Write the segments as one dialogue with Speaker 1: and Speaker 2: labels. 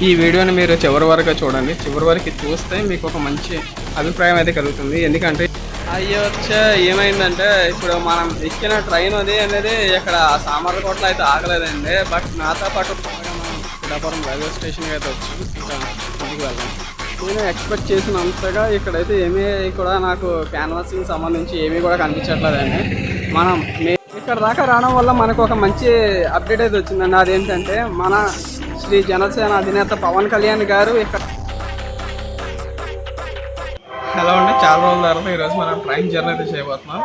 Speaker 1: ఈ వీడియోని మీరు చివరి వరకు చూడండి. చివరి వరకు చూస్తే మీకు ఒక మంచి అభిప్రాయం అయితే కలుగుతుంది. ఎందుకంటే అయ్యో ఏమైందంటే ఇప్పుడు మనం ఎక్కిన ట్రైన్ అనేది ఇక్కడ సామర్లకోటలో అయితే ఆగలేదండి. బట్ నాతో పాటు పిఠాపురం రైల్వే స్టేషన్కి అయితే వచ్చాం. ఇంకా ఇంటికి వెళ్దాం. నేను ఎక్స్పెక్ట్ చేసినంతగా ఇక్కడైతే ఏమీ కూడా నాకు క్యాన్వాసింగ్ సంబంధించి ఏమీ కూడా కనిపించట్లేదండి. మనం ఇక్కడ దాకా రావడం వల్ల మనకు ఒక మంచి అప్డేట్ అయితే వచ్చిందండి. అదేంటంటే మన శ్రీ జనసేన అధినేత పవన్ కళ్యాణ్ గారు ఇక్కడ హలో అండి, చాలా రోజుల తర్వాత ఈరోజు మనం ట్రైన్ జర్నీ అయితే చేయబోతున్నాం.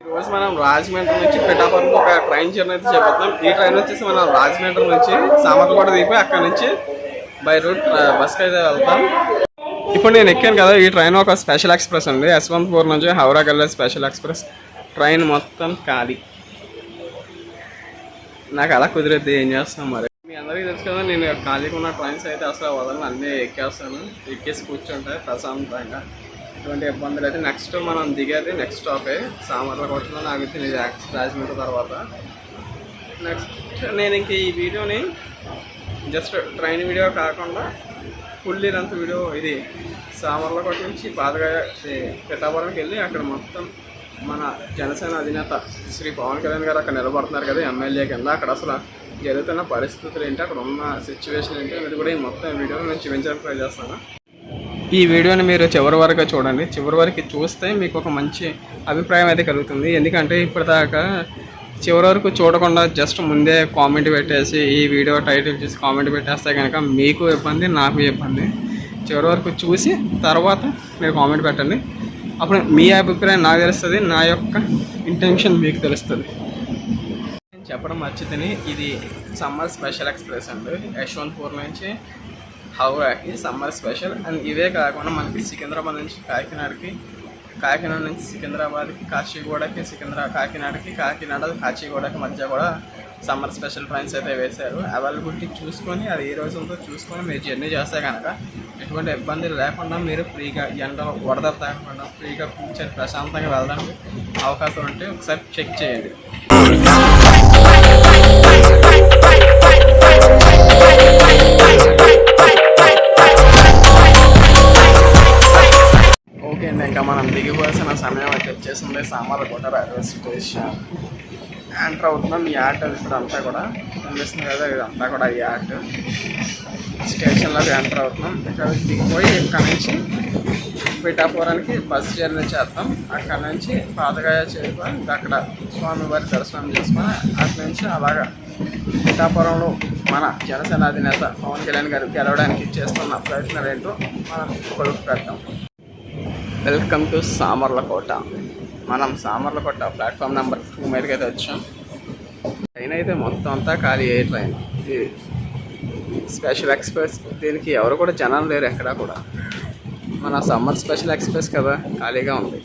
Speaker 1: ఈరోజు మనం రాజమండ్రి నుంచి పిఠాపురం ఒక ట్రైన్ జర్నీ అయితే చేయబోతున్నాం. ఈ ట్రైన్ వచ్చేసి మనం రాజమండ్రి నుంచి సామర్లకోట దిగిపోయి అక్కడ నుంచి బై రూట్ బస్కి అయితే వెళ్తాం. ఇప్పుడు నేను ఎక్కాను కదా, ఈ ట్రైన్ ఒక స్పెషల్ ఎక్స్ప్రెస్ అండి. యశ్వంతపూర్ నుంచి హౌరాకి వెళ్ళే స్పెషల్ ఎక్స్ప్రెస్ ట్రైన్ మొత్తం ఖాళీ. నాకు అలా కుదిరేది, ఏం చేస్తాం మరి. మీ అందరికీ తెలుసు కదా, నేను ఖాళీగా ఉన్న ట్రైన్స్ అయితే అసలు వదలను, అన్నీ ఎక్కేస్తాను. ఎక్కేసి కూర్చుంటాయి ప్రశాంతంగా, ఎటువంటి ఇబ్బందులు అయితే. నెక్స్ట్ మనం దిగేది నెక్స్ట్ స్టాపే సామర్లకోటలో. నాకు తెలియదు రాజమండ్రి తర్వాత. నెక్స్ట్ నేను ఇంక ఈ వీడియోని జస్ట్ ట్రైన్ వీడియో కాకుండా ఫుల్ ఇదంత వీడియో ఇది సామర్లకోట నుంచి బాధగా పిఠాపురంకి వెళ్ళి అక్కడ మొత్తం మన జనసేన అధినేత శ్రీ పవన్ కళ్యాణ్ గారు అక్కడ నిలబడుతున్నారు కదా ఎమ్మెల్యే కింద. అక్కడ అసలు జరుగుతున్న పరిస్థితులు ఏంటి, అక్కడ ఉన్న సిచ్యువేషన్ ఏంటి అనేది కూడా ఈ మొత్తం వీడియోని నేను చూపించడానికి ట్రై చేస్తాను. ఈ వీడియోని మీరు చివరి వరకు చూడండి. చివరి వరకు చూస్తే మీకు ఒక మంచి అభిప్రాయం అయితే కలుగుతుంది. ఎందుకంటే ఇప్పటిదాకా చివరి వరకు చూడకుండా జస్ట్ ముందే కామెంట్ పెట్టేసి ఈ వీడియో టైటిల్ చూసి కామెంట్ పెట్టేస్తే కనుక మీకు ఇబ్బంది, నాకు ఇబ్బంది. చివరి వరకు చూసి తర్వాత మీరు కామెంట్ పెట్టండి. అప్పుడు మీ అభిప్రాయం నాకు తెలుస్తుంది, నా యొక్క ఇంటెన్షన్ మీకు తెలుస్తుంది. నేను చెప్పడం మర్చితేనే, ఇది సమ్మర్ స్పెషల్ ఎక్స్ప్రెస్ అండి. యశ్వంతపూర్ నుంచి హౌరాకి సమ్మర్ స్పెషల్. అండ్ ఇవే కాకుండా మనకి సికింద్రాబాద్ నుంచి కాకినాడకి, కాకినాడ నుంచి సికింద్రాబాద్కి, కాచిగూడకి, కాకినాడకి, కాకినాడ కాచిగూడకి మధ్య కూడా సమ్మర్ స్పెషల్ ట్రైన్స్ అయితే వేశారు. అవైలబిలిటీ చూసుకొని అది ఏ రోజు ఉందో చూసుకొని మీరు జర్నీ చేస్తే కనుక ఎటువంటి ఇబ్బందులు లేకుండా మీరు ఫ్రీగా ఎండలో వరద తాగకుండా ఫ్రీగా కూర్చొని ప్రశాంతంగా వెళ్ళడానికి అవకాశం ఉంటే ఒకసారి చెక్ చేయండి. ఓకే అండి, ఇంకా మనం దిగిపోవాల్సిన సమయం అయితే వచ్చేసింది. సామర్లకోట రైల్వే స్టేషన్ ఎంటర్ అవుతున్నాం. ఈ యాడ్ అది ఇప్పుడు అంతా కూడా కనిపిస్తుంది కదా, ఇదంతా కూడా ఈ యాడ్ స్టేషన్లోకి ఎంటర్ అవుతున్నాం. ఇక్కడ దిగిపోయి ఇక్కడ నుంచి పిఠాపురానికి బస్ జర్నీ చేస్తాం. అక్కడ నుంచి పాతగాయ చేరుకొని అక్కడ స్వామివారి దర్శనం చేసుకొని అక్కడి నుంచి అలాగా పిఠాపురంలో మన జనసేన అధినేత పవన్ కళ్యాణ్ గారు గెలవడానికి చేస్తున్న ప్రయత్నాలు ఏంటో మనం కొడుకు పెడతాం. Welcome to Samarlakota. మనం సామర్లకోట ప్లాట్ఫామ్ నెంబర్ 2 మీదకి అయితే వచ్చాం. ట్రైన్ అయితే మొత్తం అంతా ఖాళీ అయ్యే ట్రైన్. ఇది స్పెషల్ ఎక్స్ప్రెస్. దీనికి ఎవరు కూడా జనాలు లేరు ఎక్కడా కూడా. మన సమ్మర్ స్పెషల్ ఎక్స్ప్రెస్ కదా, ఖాళీగా ఉంది.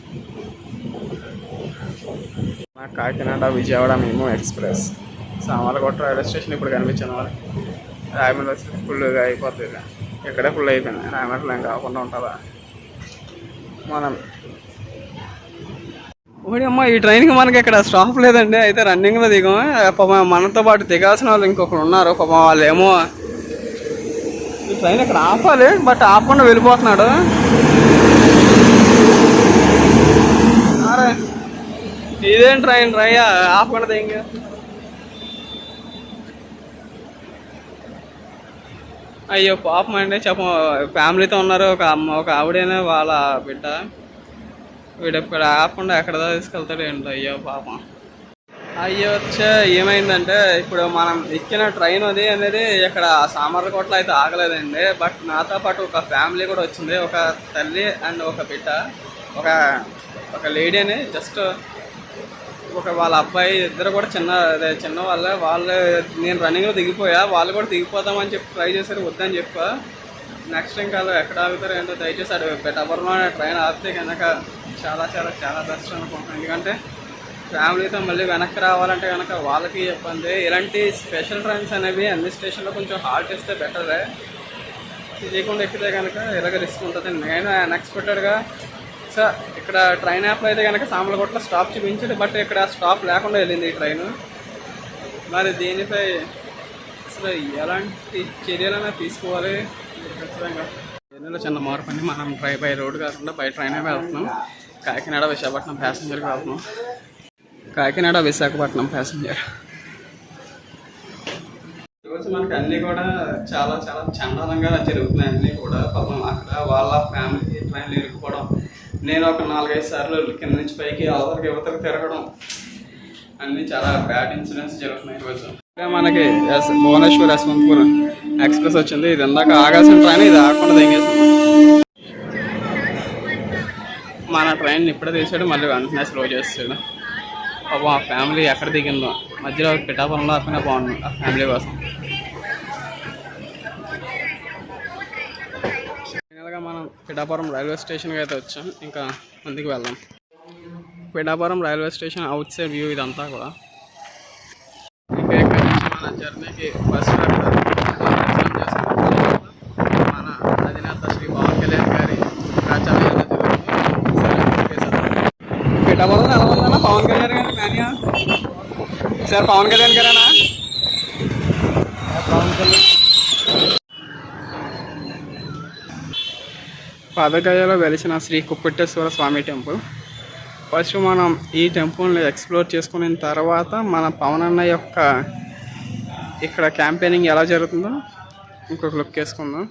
Speaker 1: మన కాకినాడ విజయవాడ మేము ఎక్స్ప్రెస్. సామర్లకోట రైల్వే స్టేషన్ ఇప్పుడు కనిపించిన వాళ్ళు రాయమండ్రి వచ్చి ఫుల్గా అయిపోతుంది. ఇక్కడే ఫుల్ అయిపోయింది. రాయమండ్రిలో ఏం కాకుండా ఉంటుందా మనం. ఓడమ్మ, ఈ ట్రైన్కి మనకి ఇక్కడ స్టాప్ లేదండి. అయితే రన్నింగ్లో దిగాం. పాపం మనతో పాటు దిగాల్సిన వాళ్ళు ఇంకొకరు ఉన్నారు. పాపం వాళ్ళు ఏమో ఈ ట్రైన్ ఇక్కడ ఆపాలి, బట్ ఆపకుండా వెళ్ళిపోతున్నాడు. ఇదేం ట్రైన్ రయ్యా ఆపకుండా దిగా. అయ్యో పాపం అండి, చెప్ప ఫ్యామిలీతో ఉన్నారు. ఒక ఆవిడైనా వాళ్ళ బిడ్డ. వీడు ఇప్పుడు ఆపకుండా ఎక్కడ తీసుకెళ్తాడు ఏంటో. అయ్యో పాపం. అయ్యో ఏమైందంటే ఇప్పుడు మనం ఎక్కిన ట్రైన్ అనేది ఇక్కడ సామర్లకోటలో అయితే ఆగలేదండి. బట్ నాతో పాటు ఒక ఫ్యామిలీ కూడా వచ్చింది. ఒక తల్లి అండ్ ఒక బిడ్డ, ఒక లేడీ అని జస్ట్ వాళ్ళ అబ్బాయి ఇద్దరు కూడా చిన్న వాళ్ళు నేను రన్నింగ్లో దిగిపోయా. వాళ్ళు కూడా దిగిపోతామని చెప్పి ట్రై చేశారు, వద్దని చెప్పా. నెక్స్ట్ ఇంకా ఎక్కడ ఆగుతారు ఏంటో దయచేసి అటు పిఠాపురంలో ట్రైన్ ఆపితే కనుక చాలా చాలా చాలా బెస్ట్ అనుకుంటున్నాను. ఎందుకంటే ఫ్యామిలీతో మళ్ళీ వెనక్కి రావాలంటే కనుక వాళ్ళకి ఇబ్బంది. ఇలాంటి స్పెషల్ ట్రైన్స్ అనేవి అన్ని స్టేషన్లో కొంచెం హాల్ట్ ఇస్తే బెటరే. తెలియకుండా ఎక్కితే కనుక ఇలాగ రిస్క్ ఉంటుంది. నేను అన్ఎక్స్పెక్టెడ్గా సార్ ఇక్కడ ట్రైన్ యాప్లో అయితే కనుక సామర్లకోటలో స్టాప్ చూపించాడు, బట్ ఇక్కడ స్టాప్ లేకుండా వెళ్ళింది ఈ ట్రైన్. మరి దీనిపై అసలు ఎలాంటి చర్యలైనా తీసుకోవాలి ఖచ్చితంగా. జర్నీలో చిన్న మార్పు అండి, మనం బై రోడ్ కాకుండా బై ట్రైనే వెళ్తున్నాం. కాకినాడ విశాఖపట్నం ప్యాసింజర్కి వెళ్తున్నాం. కాకినాడ విశాఖపట్నం ప్యాసింజర్. ఈరోజు మనకి అన్నీ కూడా చాలా చాలా చండాలంగా జరుగుతున్నాయి. అన్నీ కూడా పాపం అక్కడ వాళ్ళ ఫ్యామిలీ ట్రైన్లు ఇరుక్కుపోవడం, నేను ఒక 4-5 సార్లు కింద నుంచి పైకి అవతలకి యువతలకు తిరగడం, అన్నీ చాలా బ్యాడ్ ఇన్సిడెంట్స్ జరుగుతున్నాయి ఈరోజు. మనకి భువనేశ్వర్ యశ్వంతపూర్ ఎక్స్ప్రెస్ వచ్చింది. ఇది ఇందాక ఆగాల్సిన ట్రైన్, ఇది ఆగకుండా తెగేసింది. మన ట్రైన్ ఇప్పుడే తీసాడు, మళ్ళీ వెంటనే స్లో చేస్తాడు. పాపం ఆ ఫ్యామిలీ ఎక్కడ దిగిందో మధ్యలో పిఠాపురంలో ఆపినా బాగుంది ఆ ఫ్యామిలీ కోసం. ఫైనల్గా మనం పిఠాపురం రైల్వే స్టేషన్కి అయితే వచ్చాం. ఇంకా ముందుకు వెళ్దాం. Pithapuram railway station out side view ఇదంతా కూడా. ఇంకా ఇక్కడ నుంచి మన జర్నీకి బస్ మన అధినేత శ్రీ పవన్ కళ్యాణ్ గారి ప్రాచార్య పిఠాపురం ఎలా ఉందన్నా పవన్ కళ్యాణ్ గారి మ్యాన్యా సార్, పవన్ కళ్యాణ్ గారేనా? పవన్ కళ్యాణ్ పాదగయలో వెలిసిన శ్రీ కుక్కుటేశ్వర స్వామి టెంపుల్. ఫస్ట్ మనం ఈ టెంపుల్ని ఎక్స్ప్లోర్ చేసుకున్న తర్వాత మన పవన్ అన్న యొక్క ఇక్కడ క్యాంపెయినింగ్ ఎలా జరుగుతుందో ఇంకొక లుక్ వేసుకుందాం.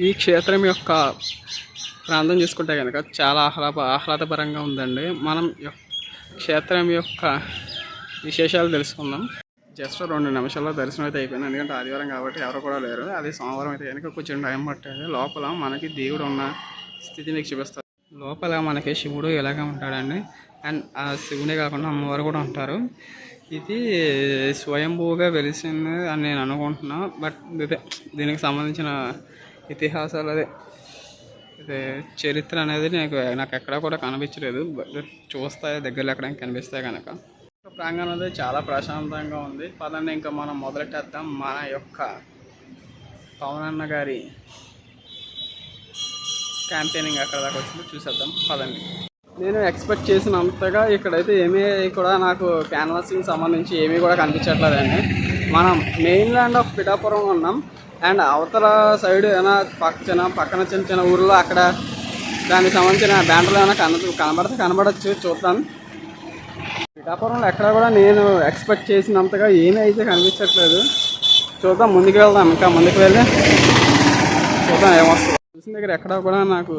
Speaker 1: ఈ క్షేత్రం యొక్క ప్రాంతం చూసుకుంటే కనుక చాలా ఆహ్లాదపరంగా ఉందండి. మనం క్షేత్రం యొక్క విశేషాలు తెలుసుకుందాం. జస్ట్ 2 నిమిషాల్లో దర్శనం అయితే అయిపోయింది. ఎందుకంటే ఆదివారం కాబట్టి ఎవరు కూడా లేరు. అది సోమవారం అయితే కనుక కొంచెం టైం పట్టేది. లోపల మనకి దేవుడు ఉన్న స్థితి మీకు చూపిస్తారు. లోపల మనకి శివుడు ఎలాగా ఉంటాడండి, అండ్ ఆ శివుడే కాకుండా అమ్మవారు కూడా ఉంటారు. ఇది స్వయంభూగా వెలిసింది అని నేను అనుకుంటున్నా. బట్ దీనికి సంబంధించిన ఇతిహాసాలు అదే చరిత్ర అనేది నాకు ఎక్కడా కూడా కనిపించలేదు. చూస్తాయి దగ్గరలో ఎక్కడానికి కనిపిస్తాయి కనుక. ప్రాంగణం అనేది చాలా ప్రశాంతంగా ఉంది. పదండి ఇంకా మనం మొదలెట్టేద్దాం. మన యొక్క పవన్ అన్న గారి క్యాంపెయినింగ్ ఎక్కడ దాకా వచ్చిందో చూసేద్దాం పదండి. నేను ఎక్స్పెక్ట్ చేసినంతగా ఇక్కడైతే ఏమీ కూడా నాకు క్యాన్వాసింగ్ సంబంధించి ఏమీ కూడా కనిపించట్లేదండి. మనం మెయిన్ ల్యాండ్ ఆఫ్ పిఠాపురం ఉన్నాం. అండ్ అవతల సైడ్ ఏమైనా పక్కన చిన్న చిన్న ఊర్లో అక్కడ దానికి సంబంధించిన బ్యానర్లు ఏమైనా కనబడచ్చు, చూద్దాం. పిఠాపురంలో ఎక్కడ కూడా నేను ఎక్స్పెక్ట్ చేసినంతగా ఏమీ అయితే కనిపించట్లేదు. చూద్దాం, ముందుకు వెళ్దాం. ఇంకా ముందుకు వెళ్ళి చూద్దాం ఏమొస్తుంది. చూసిన దగ్గర ఎక్కడ కూడా నాకు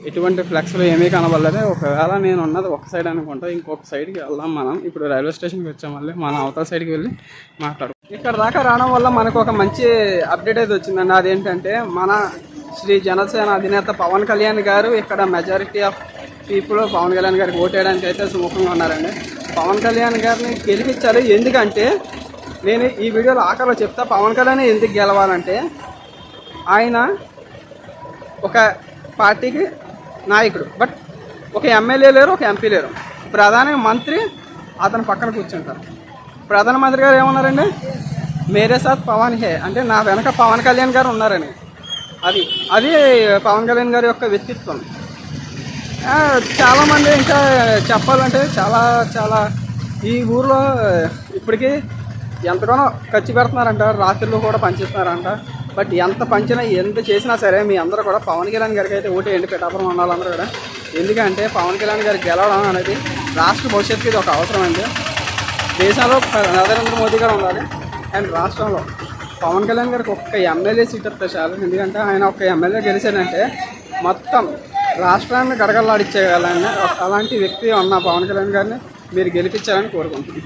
Speaker 1: ఎటువంటి ఫ్లెక్స్లు ఏమీ కనబడలేదు. ఒకవేళ నేను ఉన్నది ఒక సైడ్ అనుకుంటా, ఇంకొక సైడ్కి వెళ్దాం మనం. ఇప్పుడు రైల్వే స్టేషన్కి వచ్చాం, మళ్ళీ మనం అవతల సైడ్కి వెళ్ళి మాట్లాడు. ఇక్కడ దాకా రావడం వల్ల మనకు ఒక మంచి అప్డేట్ అయితే వచ్చిందండి. అదేంటంటే మన శ్రీ జనసేన అధినేత పవన్ కళ్యాణ్ గారు ఇక్కడ majority of people Pawan Kalyan గారికి ఓటేయడానికి అయితే సుముఖంగా ఉన్నారండి. పవన్ కళ్యాణ్ గారిని గెలిపించాలి. ఎందుకంటే నేను ఈ వీడియోలో ఆఖరిలో చెప్తా, పవన్ కళ్యాణ్ ఎందుకు గెలవాలంటే ఆయన ఒక పార్టీకి నాయకుడు, బట్ ఒక ఎమ్మెల్యే లేరు, ఒక ఎంపీ లేరు. ప్రధాన మంత్రి అతని పక్కన కూర్చుంటారు. ప్రధానమంత్రి గారు ఏమన్నారండి, మేరే సాత్ పవన్ హే, అంటే నా వెనక పవన్ కళ్యాణ్ గారు ఉన్నారని. అది పవన్ కళ్యాణ్ గారి యొక్క వ్యక్తిత్వం. చాలామంది ఇంకా చెప్పాలంటే చాలా ఈ ఊర్లో ఇప్పటికీ ఎంతగానో ఖర్చు పెడుతున్నారంట, రాత్రులు కూడా పనిచేస్తున్నారంట. బట్ ఎంత పంచినా ఎంత చేసినా సరే మీ అందరూ కూడా పవన్ కళ్యాణ్ గారికి అయితే ఓటేయండి, పిఠాపురం ఉండాలందరూ కూడా. ఎందుకంటే పవన్ కళ్యాణ్ గారికి గెలవడం అనేది రాష్ట్ర భవిష్యత్తుకి ఇది ఒక అవసరం అండి. దేశంలో నరేంద్ర మోదీ గారు ఉండాలి, అండ్ రాష్ట్రంలో పవన్ కళ్యాణ్ గారికి ఒక్క ఎమ్మెల్యే సీట్ వస్తే చాలు. ఎందుకంటే ఆయన ఒక్క ఎమ్మెల్యే గెలిచాడంటే మొత్తం రాష్ట్రాన్ని గడగల్లాడిచ్చేయాలని అలాంటి వ్యక్తి ఉన్న పవన్ కళ్యాణ్ గారిని మీరు గెలిపించాలని కోరుకుంటున్నాను.